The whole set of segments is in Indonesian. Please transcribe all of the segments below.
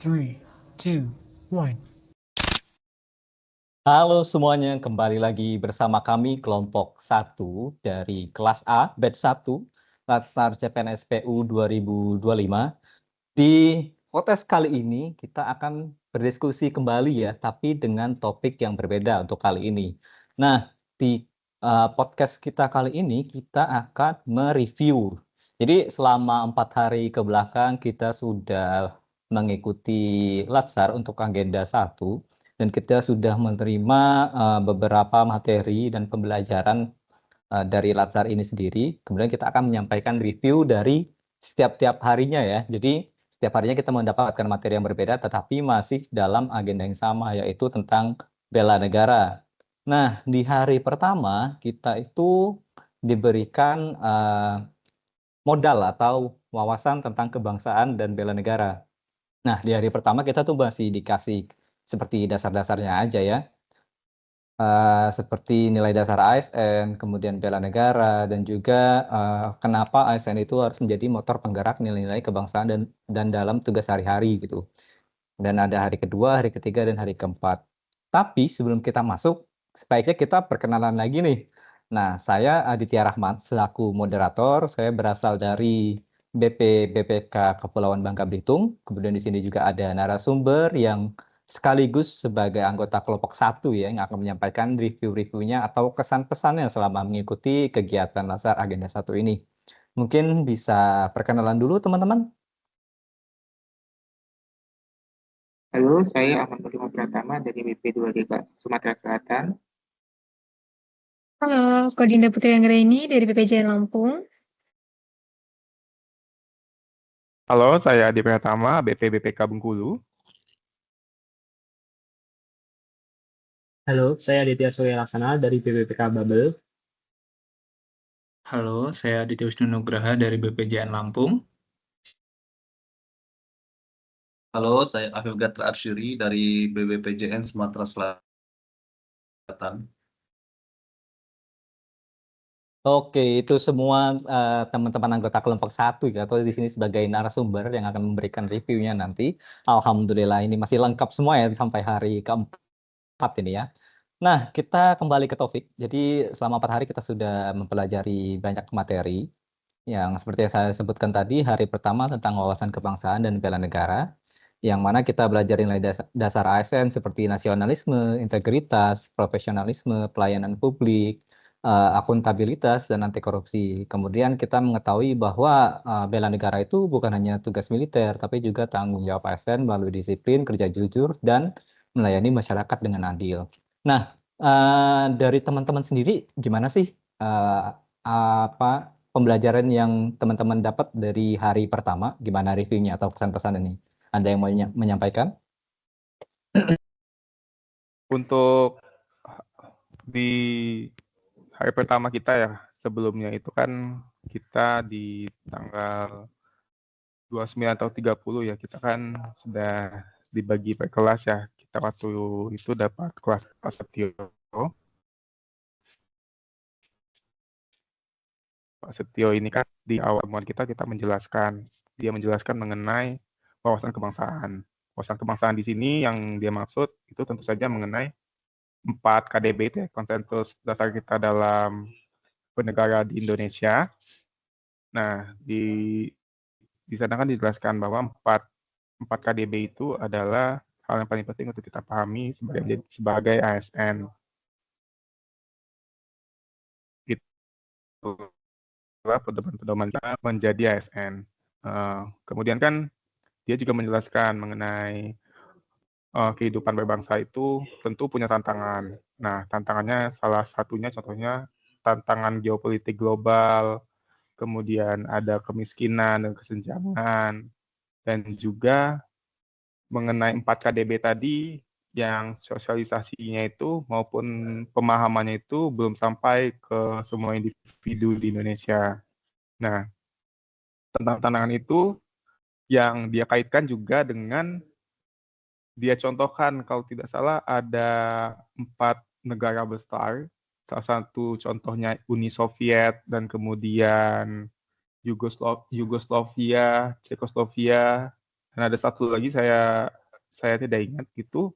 3, 2, 1. Halo semuanya, kembali lagi bersama kami kelompok 1 dari kelas A, batch 1, Latsar CPNS PU 2025. Di podcast kali ini kita akan berdiskusi kembali ya, tapi dengan topik yang berbeda untuk kali ini. Nah, di podcast kita kali ini kita akan mereview. Jadi selama 4 hari ke belakang kita sudah mengikuti Latsar untuk agenda 1. Dan kita sudah menerima beberapa materi dan pembelajaran dari Latsar ini sendiri. Kemudian kita akan menyampaikan review dari setiap harinya ya. Jadi setiap harinya kita mendapatkan materi yang berbeda, tetapi masih dalam agenda yang sama, yaitu tentang bela negara. Nah, di hari pertama kita itu diberikan modal atau wawasan tentang kebangsaan dan bela negara. Nah, di hari pertama kita tuh masih dikasih seperti dasar-dasarnya aja ya, seperti nilai dasar ASN, kemudian bela negara, dan juga kenapa ASN itu harus menjadi motor penggerak nilai-nilai kebangsaan dan dalam tugas sehari-hari gitu. Dan ada hari kedua, hari ketiga, dan hari keempat. Tapi sebelum kita masuk, sebaiknya kita perkenalan lagi nih. Nah, saya Aditya Rahmat selaku moderator. Saya berasal dari BPK Kepulauan Bangka Belitung. Kemudian di sini juga ada narasumber yang sekaligus sebagai anggota kelompok 1 ya, yang akan menyampaikan review-reviewnya atau kesan-pesannya selama mengikuti kegiatan Latsar Agenda 1 ini. Mungkin bisa perkenalan dulu teman-teman. Halo, saya Ahmad Nurul Pratama dari BP2DK Sumatera Selatan. Halo, Kodinda Putri Anggraini dari BPJN Lampung. Halo, saya Adi Pratama, BPBPK Bengkulu. Halo, saya Aditya Surya Laksana dari BPPK Babel. Halo, saya Aditya Wisnu Nugraha dari BPJN Lampung. Halo, saya Afif Gatra Arsyuri dari BBPJN Sumatera Selatan. Oke, itu semua teman-teman anggota kelompok 1 ya, atau di sini sebagai narasumber yang akan memberikan reviewnya nanti. Alhamdulillah ini masih lengkap semua ya sampai hari keempat ini ya. Nah, kita kembali ke topik. Jadi selama 4 hari kita sudah mempelajari banyak materi yang seperti yang saya sebutkan tadi. Hari pertama tentang wawasan kebangsaan dan bela negara, yang mana kita belajar nilai dasar ASN seperti nasionalisme, integritas, profesionalisme, pelayanan publik, akuntabilitas, dan anti korupsi. Kemudian kita mengetahui bahwa bela negara itu bukan hanya tugas militer, tapi juga tanggung jawab ASN melalui disiplin, kerja jujur, dan melayani masyarakat dengan adil. Nah, dari teman-teman sendiri, gimana sih apa pembelajaran yang teman-teman dapat dari hari pertama? Gimana reviewnya atau pesan-pesan ini? Ada yang mau menyampaikan? Untuk di hari pertama kita ya, sebelumnya itu kan kita di tanggal 29 atau 30 ya, kita kan sudah dibagi per kelas ya. Kita waktu itu dapat kelas Pak Setio. Pak Setio ini kan di awal pertemuan kita menjelaskan, dia menjelaskan mengenai wawasan kebangsaan. Wawasan kebangsaan di sini yang dia maksud itu tentu saja mengenai 4 KDB itu ya, konsensus dasar kita dalam bernegara di Indonesia. Nah, di sana kan dijelaskan bahwa 4 KDB itu adalah hal yang paling penting untuk kita pahami sebagai ASN. Gitu. Pedoman kita menjadi ASN. Kemudian kan dia juga menjelaskan mengenai kehidupan berbangsa itu tentu punya tantangan. Nah, tantangannya salah satunya contohnya tantangan geopolitik global, kemudian ada kemiskinan dan kesenjangan, dan juga mengenai 4 KDB tadi yang sosialisasinya itu maupun pemahamannya itu belum sampai ke semua individu di Indonesia. Nah, tentang tantangan itu yang dia kaitkan juga dengan dia contohkan kalau tidak salah ada 4 negara besar, salah satu contohnya Uni Soviet dan kemudian Yugoslavia, Cekoslovakia, Dan ada satu lagi saya tidak ingat, itu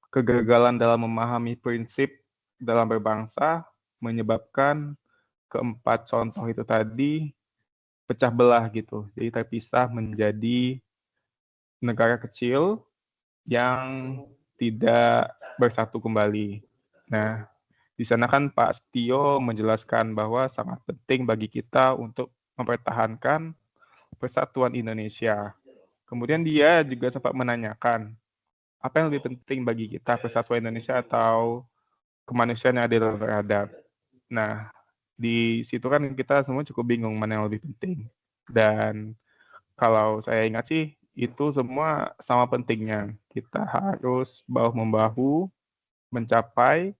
kegagalan dalam memahami prinsip dalam berbangsa menyebabkan keempat contoh itu tadi pecah belah gitu. Jadi terpisah menjadi negara kecil yang tidak bersatu kembali. Nah, di sana kan Pak Setio menjelaskan bahwa sangat penting bagi kita untuk mempertahankan persatuan Indonesia. Kemudian dia juga sempat menanyakan, apa yang lebih penting bagi kita, persatuan Indonesia atau kemanusiaan yang adil dan beradab? Nah, di situ kan kita semua cukup bingung mana yang lebih penting. Dan kalau saya ingat sih, itu semua sama pentingnya. Kita harus bahu-membahu mencapai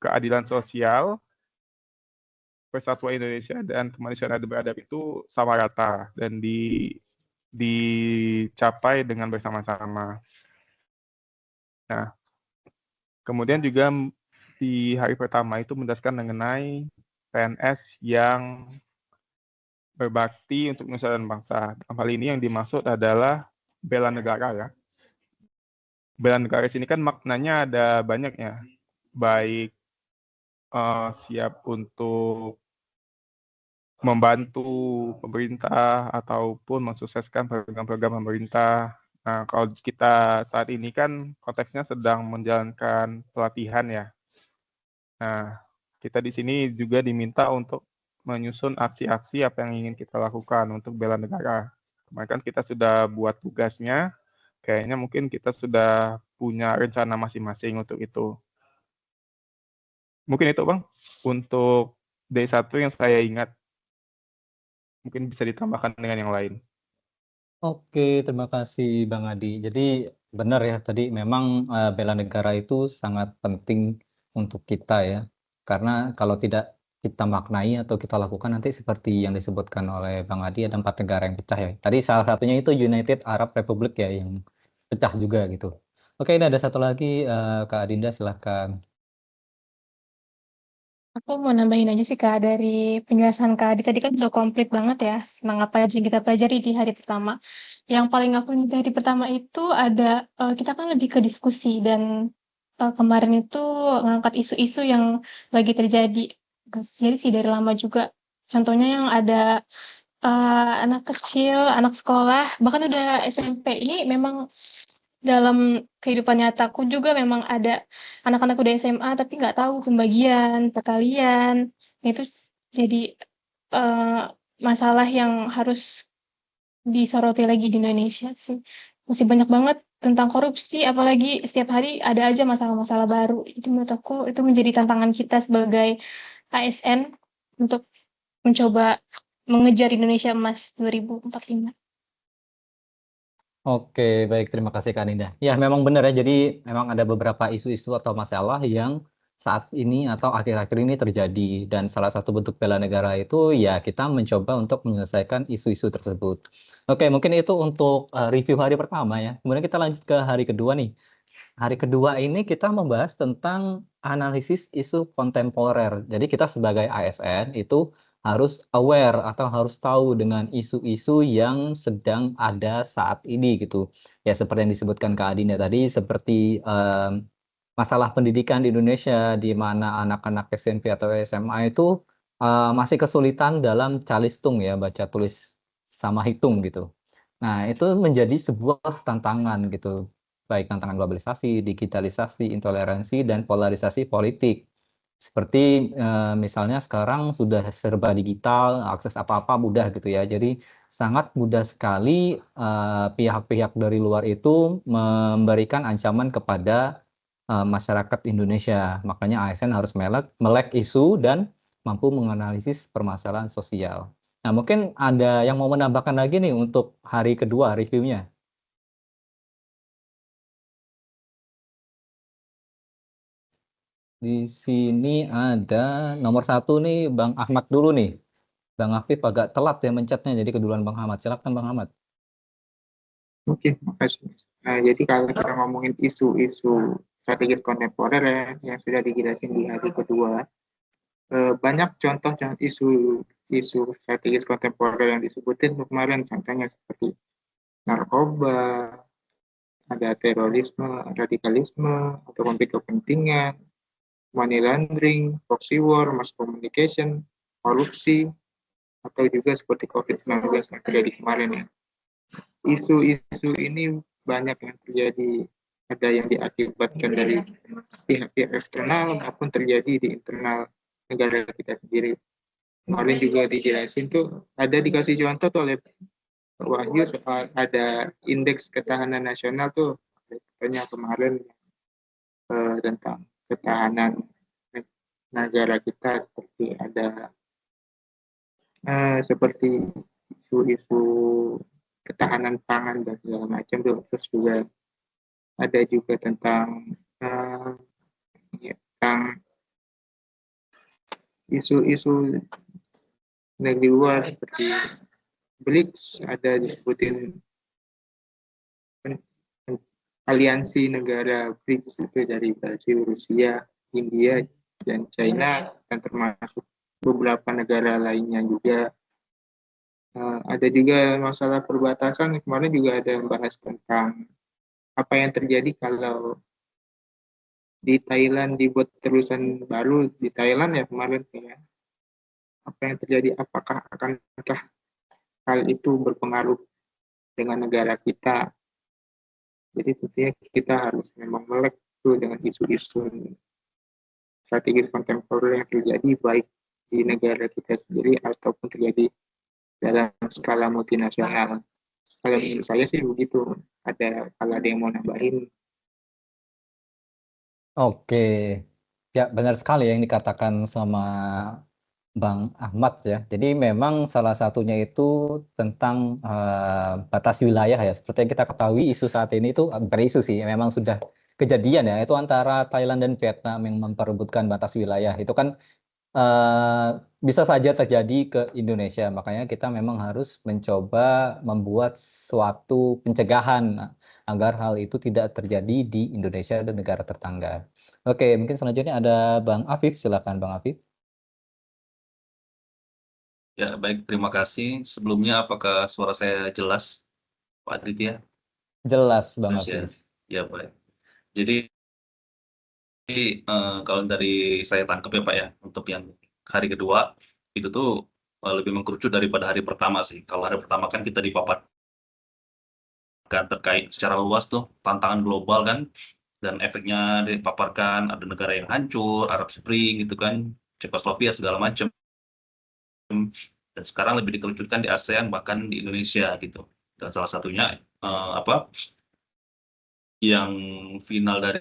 keadilan sosial, persatuan Indonesia dan kemanusiaan adil beradab itu sama rata dan dicapai dengan bersama-sama. Nah, kemudian juga di hari pertama itu menjelaskan mengenai PNS yang berbakti untuk nusa dan bangsa. Dalam hal ini yang dimaksud adalah bela negara ya. Bela negara di sini kan maknanya ada banyak ya. Baik siap untuk membantu pemerintah ataupun mensukseskan program-program pemerintah. Nah, kalau kita saat ini kan konteksnya sedang menjalankan pelatihan ya. Nah, kita di sini juga diminta untuk menyusun aksi-aksi apa yang ingin kita lakukan untuk bela negara. Kemarin kan kita sudah buat tugasnya, kayaknya mungkin kita sudah punya rencana masing-masing untuk itu. Mungkin itu Bang, untuk D1 yang saya ingat. Mungkin bisa ditambahkan dengan yang lain. Oke, terima kasih Bang Adi. Jadi benar ya tadi memang bela negara itu sangat penting untuk kita ya. Karena kalau tidak kita maknai atau kita lakukan nanti seperti yang disebutkan oleh Bang Adi ada 4 negara yang pecah ya. Tadi salah satunya itu United Arab Republic ya yang pecah juga gitu. Oke, ini ada satu lagi Kak Adinda silahkan. Aku mau nambahin aja sih Kak, dari penjelasan Kak Adi tadi kan udah komplit banget ya, tentang apa aja yang kita pelajari di hari pertama. Yang paling aku ingat dari pertama itu ada, kita kan lebih ke diskusi dan, kemarin itu ngangkat isu-isu yang lagi terjadi. Jadi sih dari lama juga. Contohnya yang ada, anak kecil, anak sekolah, bahkan udah SMP. Ini memang dalam kehidupan nyataku juga memang ada anak-anak udah SMA tapi nggak tahu pembagian, perkalian. Nah itu jadi, eee, masalah yang harus disoroti lagi di Indonesia sih. Masih banyak banget tentang korupsi, apalagi setiap hari ada aja masalah-masalah baru. Jadi menurut aku itu menjadi tantangan kita sebagai ASN untuk mencoba mengejar Indonesia Emas 2045. Oke, baik terima kasih Kak Ninda. Ya memang benar ya, jadi memang ada beberapa isu-isu atau masalah yang saat ini atau akhir-akhir ini terjadi dan salah satu bentuk bela negara itu ya kita mencoba untuk menyelesaikan isu-isu tersebut. Oke, mungkin itu untuk review hari pertama ya. Kemudian kita lanjut ke hari kedua nih. Hari kedua ini kita membahas tentang analisis isu kontemporer. Jadi kita sebagai ASN itu harus aware atau harus tahu dengan isu-isu yang sedang ada saat ini gitu. Ya seperti yang disebutkan Kak Adinda tadi, seperti masalah pendidikan di Indonesia di mana anak-anak SMP atau SMA itu masih kesulitan dalam calistung ya, baca tulis sama hitung gitu. Nah, itu menjadi sebuah tantangan gitu. Baik tantangan globalisasi, digitalisasi, intoleransi, dan polarisasi politik. Seperti misalnya sekarang sudah serba digital, akses apa-apa mudah gitu ya. Jadi sangat mudah sekali pihak-pihak dari luar itu memberikan ancaman kepada masyarakat Indonesia. Makanya ASN harus melek isu dan mampu menganalisis permasalahan sosial. Nah, mungkin ada yang mau menambahkan lagi nih untuk hari kedua reviewnya. Di sini ada nomor 1 nih Bang Ahmad dulu nih. Bang Afif agak telat ya mencetnya, jadi keduluan Bang Ahmad. Silakan Bang Ahmad. Oke, makasih. Nah, jadi kalau kita ngomongin isu-isu strategis kontemporer ya, yang sudah dijelasin di hari kedua, banyak contoh isu strategis kontemporer yang disebutin kemarin, contohnya seperti narkoba, ada terorisme, radikalisme, atau konflik kepentingan, money laundering, proxy war, mass communication, korupsi, atau juga seperti COVID-19 yang terjadi kemarin ya. Isu-isu ini banyak yang terjadi, ada yang diakibatkan dari pihak-pihak eksternal maupun terjadi di internal negara kita sendiri. Kemarin juga dijelasin tuh, ada dikasih contoh tuh oleh Wahyu soal ada indeks ketahanan nasional tuh, katanya kemarin tentang ketahanan negara kita seperti ada seperti isu-isu ketahanan pangan dan segala macam tuh. Terus juga ada juga tentang isu-isu negeri luar seperti BRICS, ada disebutin aliansi negara BRICS itu dari Brasil, Rusia, India, dan China, dan termasuk beberapa negara lainnya juga. Ada juga masalah perbatasan, kemarin juga ada yang bahas tentang apa yang terjadi kalau di Thailand dibuat terusan baru di Thailand ya kemarin ya. Apa yang terjadi, akankah hal itu berpengaruh dengan negara kita. Jadi tentunya kita harus memang melek tuh dengan isu-isu strategis kontemporer yang terjadi baik di negara kita sendiri ataupun terjadi dalam skala multinasional. Kalau menurut saya sih begitu. Kalau ada yang mau nambahin. Oke, ya benar sekali yang dikatakan sama Bang Ahmad ya. Jadi memang salah satunya itu tentang batas wilayah ya. Seperti yang kita ketahui isu saat ini itu bukan isu sih, memang sudah kejadian ya. Itu antara Thailand dan Vietnam yang memperebutkan batas wilayah. Itu kan bisa saja terjadi ke Indonesia. Makanya kita memang harus mencoba membuat suatu pencegahan agar hal itu tidak terjadi di Indonesia dan negara tetangga. Oke, mungkin selanjutnya ada Bang Afif. Silakan Bang Afif. Ya, baik, terima kasih. Sebelumnya, apakah suara saya jelas, Pak Aditya? Jelas Bang Jelas ya? Afif. Ya, baik. Jadi, kalau dari saya tangkap ya Pak ya, untuk yang hari kedua, itu tuh lebih mengkerucut daripada hari pertama sih. Kalau hari pertama kan kita dipaparkan terkait secara luas tuh, tantangan global kan, dan efeknya dipaparkan, ada negara yang hancur, Arab Spring gitu kan, Cekoslovakia segala macam. Dan sekarang lebih dikerucutkan di ASEAN bahkan di Indonesia gitu. Dan salah satunya yang final dari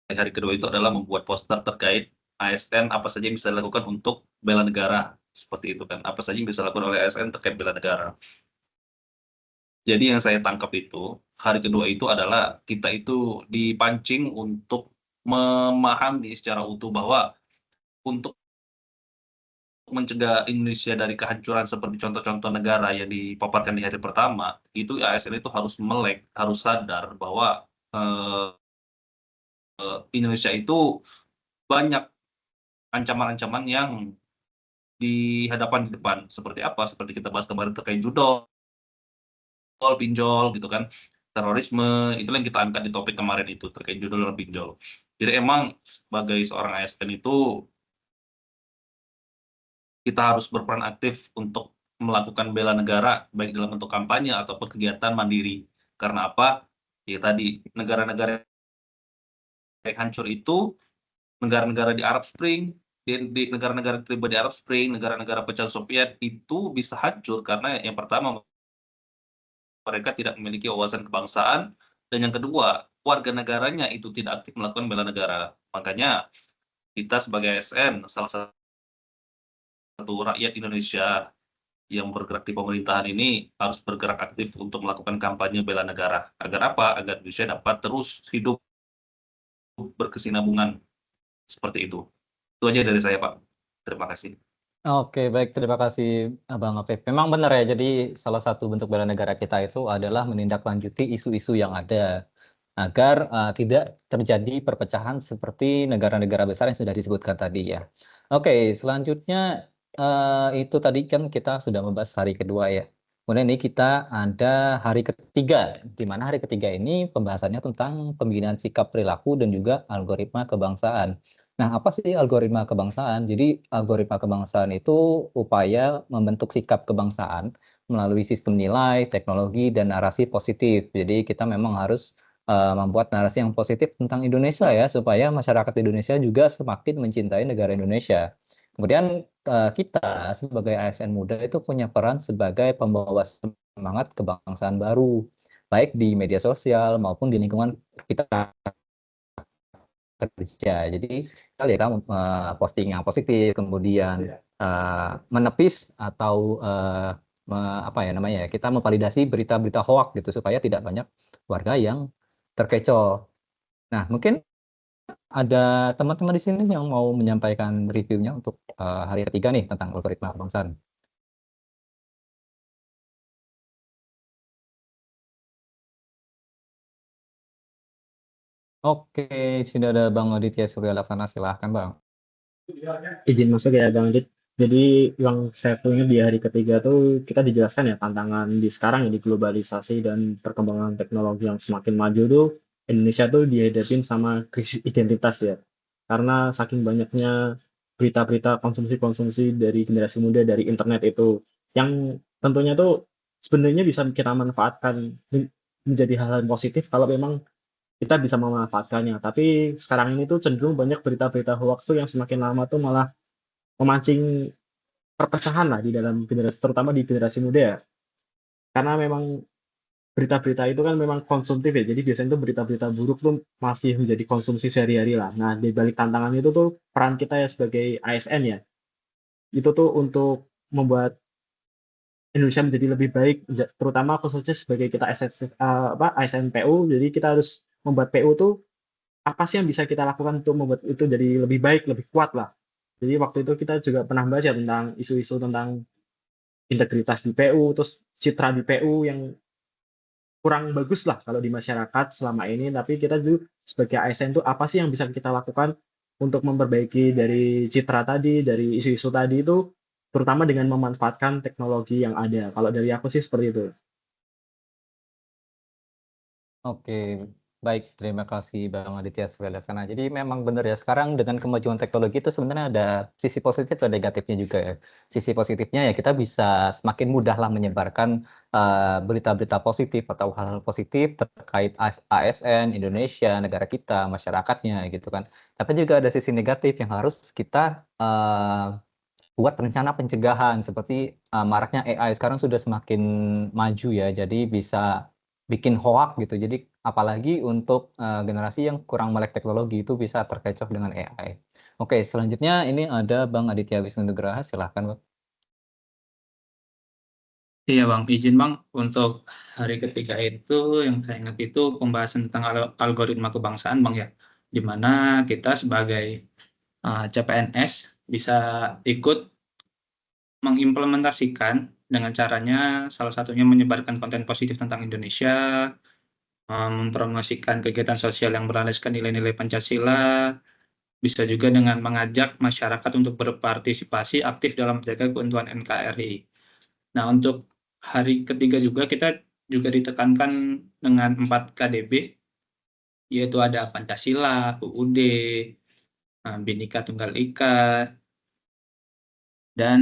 hari kedua itu adalah membuat poster terkait ASN apa saja yang bisa dilakukan untuk bela negara, seperti itu kan. Apa saja yang bisa dilakukan oleh ASN terkait bela negara. Jadi yang saya tangkap itu hari kedua itu adalah kita itu dipancing untuk memahami secara utuh bahwa untuk mencegah Indonesia dari kehancuran seperti contoh-contoh negara yang dipaparkan di hari pertama, itu ASN itu harus melek, harus sadar bahwa Indonesia itu banyak ancaman-ancaman yang dihadapan di depan. Seperti apa? Seperti kita bahas kemarin terkait judol, pinjol gitu kan, terorisme, itulah yang kita angkat di topik kemarin itu terkait judol dan pinjol. Jadi emang sebagai seorang ASN itu kita harus berperan aktif untuk melakukan bela negara baik dalam bentuk kampanye ataupun kegiatan mandiri. Karena apa? Ya tadi negara-negara yang hancur itu negara-negara di Arab Spring, di negara-negara terlibat di Arab Spring, negara-negara pecah Soviet itu bisa hancur karena yang pertama mereka tidak memiliki wawasan kebangsaan, dan yang kedua warga negaranya itu tidak aktif melakukan bela negara. Makanya kita sebagai ASN, salah satu rakyat Indonesia yang bergerak di pemerintahan ini harus bergerak aktif untuk melakukan kampanye bela negara. Agar apa? Agar Indonesia dapat terus hidup berkesinambungan seperti itu. Itu aja dari saya, Pak. Terima kasih. Oke, baik. Terima kasih, Abang Afif. Memang benar ya, jadi salah satu bentuk bela negara kita itu adalah menindaklanjuti isu-isu yang ada agar tidak terjadi perpecahan seperti negara-negara besar yang sudah disebutkan tadi ya. Oke, selanjutnya itu tadi kan kita sudah membahas hari kedua ya. Kemudian ini kita ada hari ketiga, di mana hari ketiga ini pembahasannya tentang pembinaan sikap perilaku dan juga algoritma kebangsaan. Nah, apa sih algoritma kebangsaan? Jadi, algoritma kebangsaan itu upaya membentuk sikap kebangsaan melalui sistem nilai, teknologi, dan narasi positif. Jadi, kita memang harus membuat narasi yang positif tentang Indonesia ya, supaya masyarakat Indonesia juga semakin mencintai negara Indonesia. Kemudian kita sebagai ASN muda itu punya peran sebagai pembawa semangat kebangsaan baru, baik di media sosial maupun di lingkungan kita kerja. Jadi kita lihat posting yang positif, kemudian menepis atau apa ya namanya ya, kita memvalidasi berita-berita hoax gitu supaya tidak banyak warga yang terkecoh. Nah, mungkin ada teman-teman di sini yang mau menyampaikan reviewnya untuk hari ketiga nih tentang algoritma kebangsaan. Oke, di sini ada Bang Aditya Surya Laksana, silahkan Bang. Izin masuk ya Bang Dit. Jadi yang saya punya di hari ketiga tuh kita dijelaskan ya tantangan di sekarang ya di globalisasi dan perkembangan teknologi yang semakin maju tuh Indonesia tuh dihadapin sama krisis identitas ya. Karena saking banyaknya berita-berita konsumsi-konsumsi dari generasi muda dari internet itu yang tentunya tuh sebenarnya bisa kita manfaatkan menjadi hal-hal positif kalau memang kita bisa memanfaatkannya. Tapi sekarang ini tuh cenderung banyak berita-berita hoax tuh yang semakin lama tuh malah memancing perpecahan lah di dalam generasi, terutama di generasi muda ya. Karena memang berita-berita itu kan memang konsumtif ya. Jadi biasanya tuh berita-berita buruk tuh masih menjadi konsumsi sehari-hari lah. Nah, di balik tantangan itu tuh peran kita ya sebagai ASN ya. Itu tuh untuk membuat Indonesia menjadi lebih baik, terutama khususnya sebagai kita ASN PU. Jadi kita harus membuat PU tuh apa sih yang bisa kita lakukan untuk membuat itu jadi lebih baik, lebih kuat lah. Jadi waktu itu kita juga pernah bahas ya tentang isu-isu tentang integritas di PU, terus citra di PU yang kurang bagus lah kalau di masyarakat selama ini. Tapi kita juga sebagai ASN itu apa sih yang bisa kita lakukan untuk memperbaiki dari citra tadi, dari isu-isu tadi itu, terutama dengan memanfaatkan teknologi yang ada. Kalau dari aku sih seperti itu. Oke, baik. Terima kasih Bang Aditya Surya Laksana. Jadi memang benar ya, sekarang dengan kemajuan teknologi itu sebenarnya ada sisi positif dan negatifnya juga ya. Sisi positifnya ya kita bisa semakin mudah lah menyebarkan berita-berita positif atau hal-hal positif terkait ASN, Indonesia, negara kita, masyarakatnya gitu kan. Tapi juga ada sisi negatif yang harus kita buat rencana pencegahan seperti maraknya AI sekarang sudah semakin maju ya, jadi bisa bikin hoax gitu. Jadi apalagi untuk generasi yang kurang melek teknologi itu bisa terkecoh dengan AI. Oke, selanjutnya ini ada Bang Aditya Wisnu Nugraha, silahkan Bang. Iya Bang, izin Bang, untuk hari ketiga itu yang saya ingat itu pembahasan tentang algoritma kebangsaan Bang ya, di mana kita sebagai CPNS bisa ikut mengimplementasikan dengan caranya salah satunya menyebarkan konten positif tentang Indonesia, mempromosikan kegiatan sosial yang berlandaskan nilai-nilai Pancasila, bisa juga dengan mengajak masyarakat untuk berpartisipasi aktif dalam menjaga keutuhan NKRI. Nah, untuk hari ketiga juga kita juga ditekankan dengan 4 KDB, yaitu ada Pancasila, UUD, Bhinneka Tunggal Ika, dan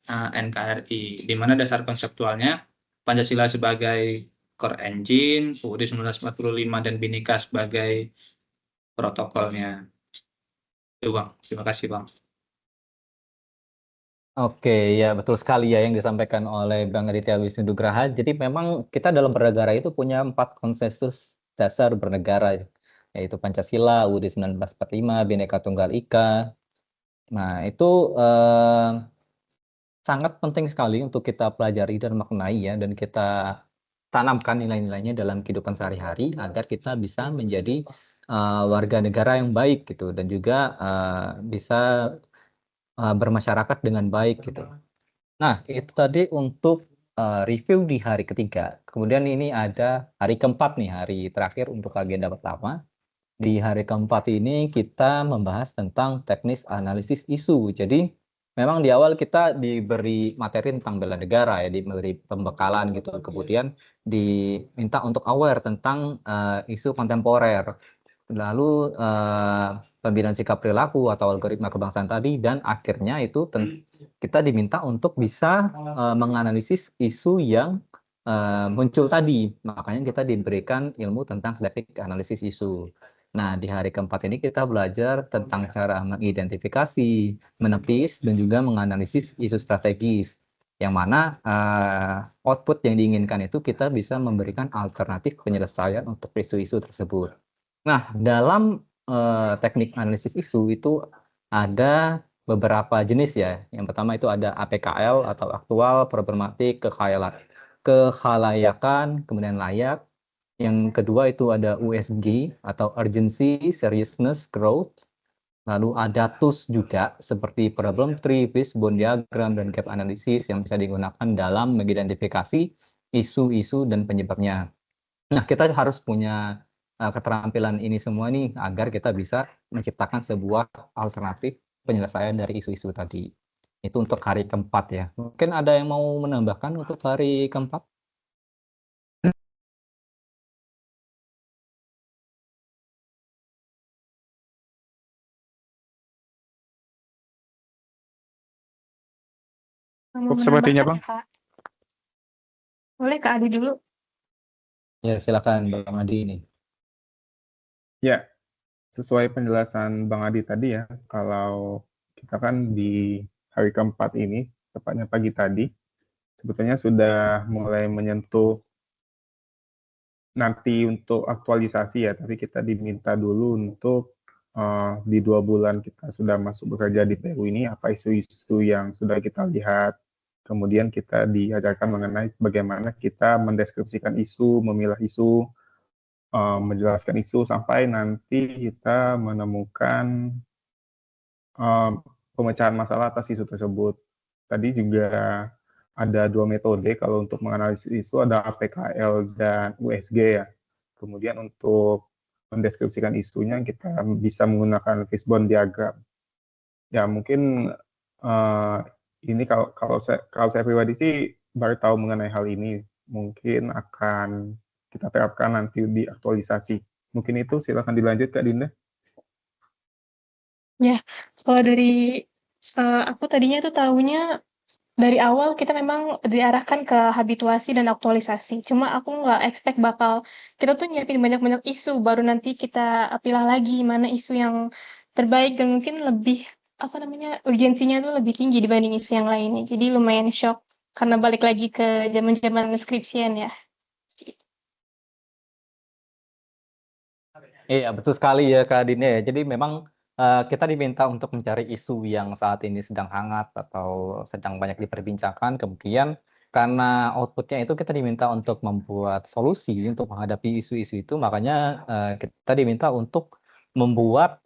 NKRI, di mana dasar konseptualnya Pancasila sebagai core engine, UUD 1945 dan Bhinneka sebagai protokolnya. Itu Bang, terima kasih Bang. Oke, ya betul sekali ya yang disampaikan oleh Bang Aditya Wisnu Nugraha. Jadi memang kita dalam bernegara itu punya 4 konsensus dasar bernegara, yaitu Pancasila, UUD 1945, Bhinneka Tunggal Ika. Nah, itu sangat penting sekali untuk kita pelajari dan maknai ya, dan kita tanamkan nilai-nilainya dalam kehidupan sehari-hari agar kita bisa menjadi warga negara yang baik gitu, dan juga bisa bermasyarakat dengan baik gitu. Nah, itu tadi untuk review di hari ketiga. Kemudian ini ada hari keempat nih, hari terakhir untuk agenda pertama. Di hari keempat ini kita membahas tentang teknis analisis isu. Jadi memang di awal kita diberi materi tentang bela negara ya, diberi pembekalan gitu. Kemudian diminta untuk aware tentang isu kontemporer. Lalu pembinaan sikap perilaku atau algoritma kebangsaan tadi, dan akhirnya itu kita diminta untuk bisa menganalisis isu yang muncul tadi. Makanya kita diberikan ilmu tentang static analisis isu. Nah, di hari keempat ini kita belajar tentang cara mengidentifikasi, menepis, dan juga menganalisis isu strategis. Yang mana output yang diinginkan itu kita bisa memberikan alternatif penyelesaian untuk isu-isu tersebut. Nah, dalam teknik analisis isu itu ada beberapa jenis ya. Yang pertama itu ada APKL atau aktual, problematik, kekhalayakan, kemudian layak. Yang kedua itu ada USG atau urgency, seriousness, growth. Lalu ada tools juga seperti problem tree, fishbone diagram, dan gap analysis yang bisa digunakan dalam mengidentifikasi isu-isu dan penyebabnya. Nah, kita harus punya keterampilan ini semua nih agar kita bisa menciptakan sebuah alternatif penyelesaian dari isu-isu tadi. Itu untuk hari keempat ya. Mungkin ada yang mau menambahkan untuk hari keempat? Mau Cukup sepertinya, menambahkan Bang. ya, Kak? Boleh Kak Adi dulu? Ya, silakan Bang Adi ini. Ya, sesuai penjelasan Bang Adi tadi ya, kalau kita kan di hari keempat ini, tepatnya pagi tadi, sebetulnya sudah mulai menyentuh nanti untuk aktualisasi ya, tapi kita diminta dulu untuk di 2 bulan kita sudah masuk bekerja di PU ini, apa isu-isu yang sudah kita lihat, kemudian kita diajarkan mengenai bagaimana kita mendeskripsikan isu, memilah isu, menjelaskan isu, sampai nanti kita menemukan pemecahan masalah atas isu tersebut. Tadi juga ada 2 metode kalau untuk menganalisis isu, ada APKL dan USG ya. Kemudian untuk mendeskripsikan isunya kita bisa menggunakan fishbone diagram. Ya mungkin ini kalau saya pribadi sih baru tahu mengenai hal ini. Mungkin akan kita terapkan nanti di aktualisasi. Mungkin itu, silakan dilanjut Kak Dinda. Ya, kalau dari aku tadinya tuh tahunya dari awal kita memang diarahkan ke habituasi dan aktualisasi. Cuma aku nggak expect kita tuh nyiapin banyak-banyak isu, baru nanti kita pilah lagi mana isu yang terbaik dan mungkin lebih urgensinya tuh lebih tinggi dibanding isu yang lainnya. Jadi lumayan shock karena balik lagi ke zaman-zaman skripsian ya. Iya, betul sekali ya Kak Dine ya. Jadi memang kita diminta untuk mencari isu yang saat ini sedang hangat atau sedang banyak diperbincangkan. Kemudian karena outputnya itu kita diminta untuk membuat solusi untuk menghadapi isu-isu itu, makanya kita diminta untuk membuat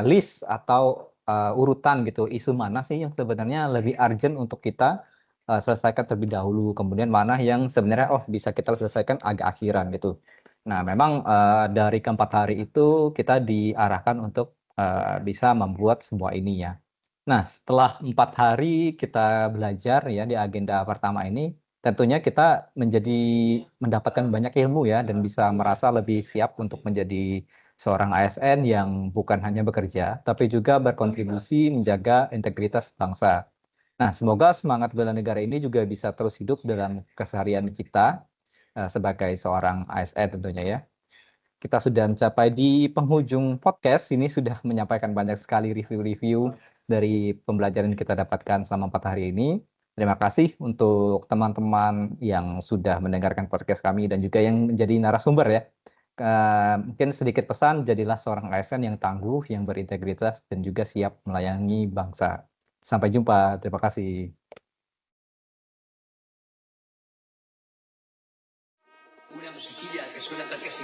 list atau urutan gitu, isu mana sih yang sebenarnya lebih urgent untuk kita selesaikan terlebih dahulu. Kemudian mana yang sebenarnya bisa kita selesaikan agak akhiran gitu. Nah, memang dari keempat hari itu kita diarahkan untuk bisa membuat semua ini ya. Nah, setelah 4 hari kita belajar ya di agenda pertama ini, tentunya kita mendapatkan banyak ilmu ya dan bisa merasa lebih siap untuk menjadi seorang ASN yang bukan hanya bekerja, tapi juga berkontribusi menjaga integritas bangsa. Nah, semoga semangat bela negara ini juga bisa terus hidup dalam keseharian kita sebagai seorang ASN tentunya ya. Kita sudah mencapai di penghujung podcast, ini sudah menyampaikan banyak sekali review-review dari pembelajaran yang kita dapatkan selama 4 hari ini. Terima kasih untuk teman-teman yang sudah mendengarkan podcast kami dan juga yang menjadi narasumber ya. Mungkin sedikit pesan, jadilah seorang ASN yang tangguh, yang berintegritas, dan juga siap melayani bangsa. Sampai jumpa, terima kasih. Una musiquilla que suena tal que así.